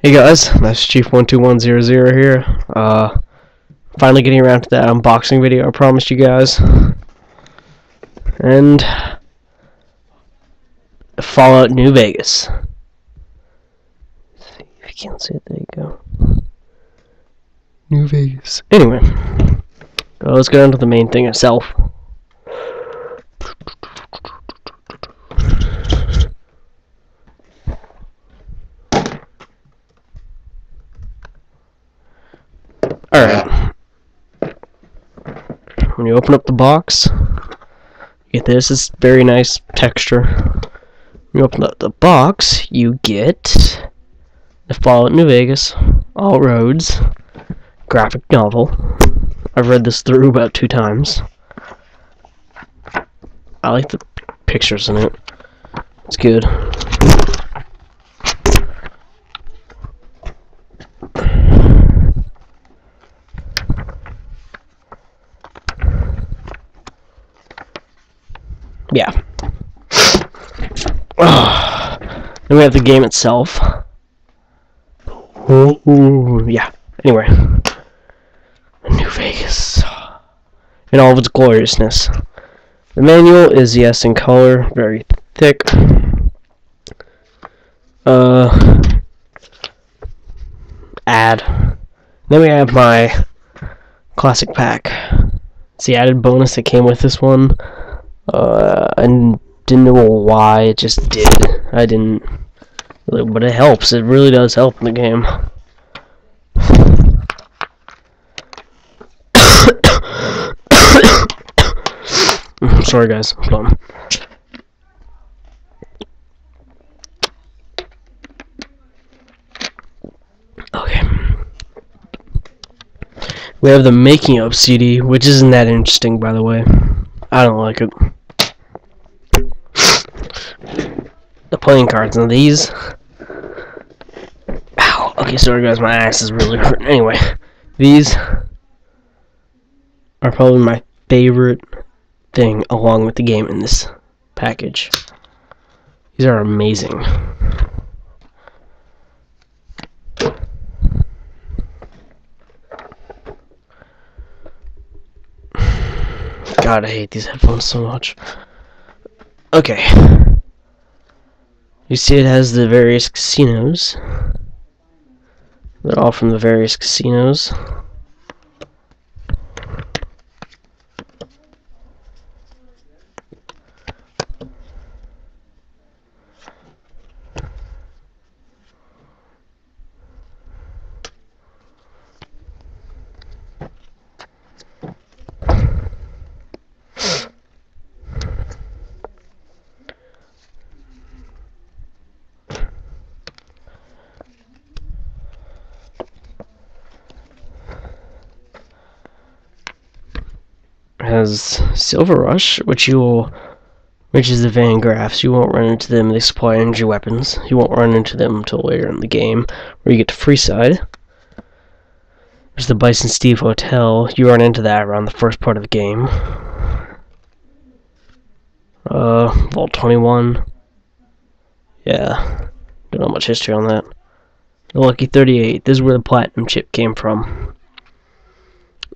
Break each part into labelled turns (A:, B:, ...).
A: Hey guys, that's Chief12100 here. Finally getting around to that unboxing video I promised you guys. And Fallout New Vegas. Let's see if you can't see it, there you go. New Vegas. Anyway, let's get on to the main thing itself. Alright. When you open up the box, you get this very nice texture. When you open up the box, you get the Fallout New Vegas, All Roads, graphic novel. I've read this through about 2 times. I like the pictures in it. It's good. Yeah. Then we have the game itself. Ooh, yeah. Anyway. New Vegas. In all of its gloriousness. The manual is, yes, in color. Very thick. Add. Then we have my classic pack. It's the added bonus that came with this one. I didn't know why, it just did. I didn't really, but it helps. It really does help in the game. Sorry guys, hold on. Okay. We have the making of CD, which isn't that interesting, by the way. I don't like it. The playing cards on these. Ow. Okay, sorry guys, my ass is really hurting. Anyway, these are probably my favorite thing along with the game in this package. These are amazing. God, I hate these headphones so much. Okay. You see it has the various casinos. They're all from the various casinos. Has Silver Rush, which is the Van Graffs. You won't run into them. They supply energy weapons. You won't run into them until later in the game, where you get to Freeside. There's the Bison Steve Hotel. You run into that around the first part of the game. Vault 21. Yeah, don't know much history on that. The Lucky 38. This is where the Platinum chip came from.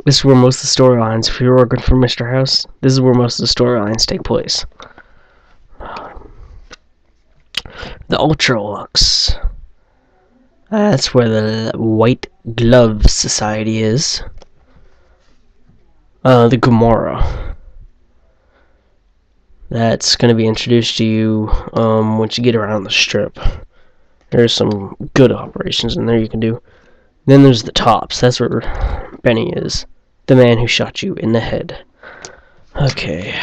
A: This is where most of the storylines, if you're working for Mr. House, this is where most of the storylines take place. The Ultralux. That's where the White Glove Society is. The Gomorrah. That's going to be introduced to you once you get around the strip. There's some good operations in there you can do. Then there's the Tops. That's where Benny is. The man who shot you in the head. Okay.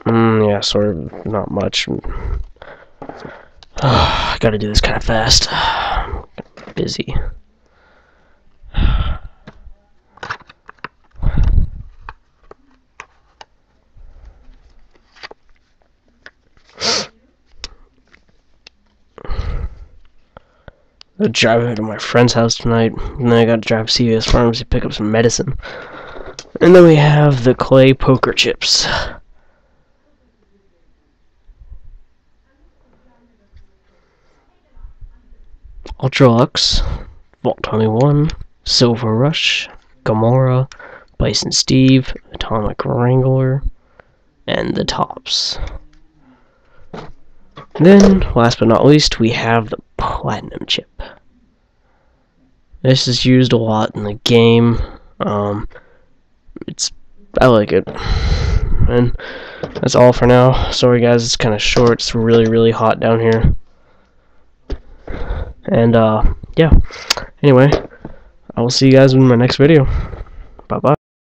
A: Yeah, sort of, not much. I gotta do this kind of fast. I'm busy. I'm driving to my friend's house tonight, and then I gotta drive to CVS Pharmacy to pick up some medicine. And then we have the clay poker chips. Ultra Lux, Vault 21, Silver Rush, Gamora, Bison Steve, Atomic Wrangler, and the tops. Then, last but not least, we have the Platinum Chip. This is used a lot in the game. I like it. And that's all for now. Sorry guys, it's kind of short. It's really hot down here. And yeah. Anyway, I will see you guys in my next video. Bye bye.